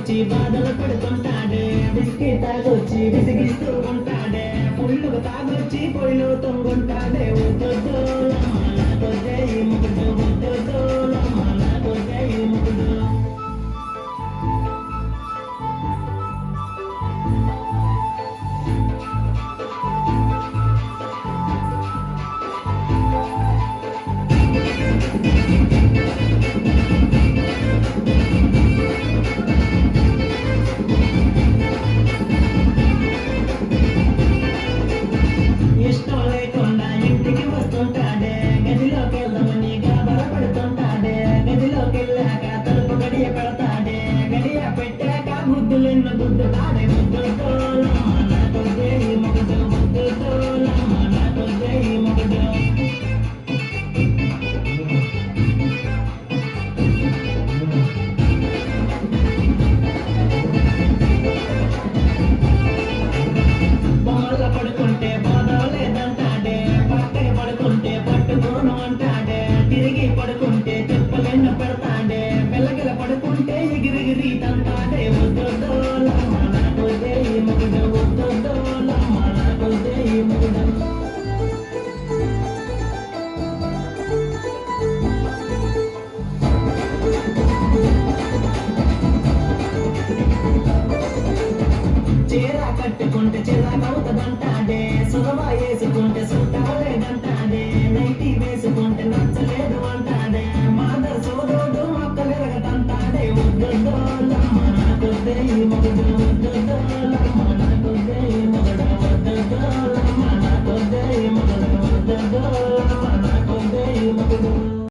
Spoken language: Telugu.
వచ్చి బాధలు పెడుతుంటాడే, విసికి తాగొచ్చి విసిగిస్తూ ఉంటాడే, పుల్లుగా తాగొచ్చి పొయ్యిలో తొంగుంటాడే. వద్దొద్దు కొద్దే ఈ ముకుడు, వద్దొద్దు కొద్దే ఈ ముకుడు. ఇష్టం లేకుండా ఇంటికి వస్తుంటాడే, గదిలోకి వెళ్దామని గాబరపడుతుంటాడే, గదిలోకి వెళ్ళాక తలుపు గడియ పెడతాడే, గడియ పెట్టాక గుద్దులెన్ను గుద్దుతాడే.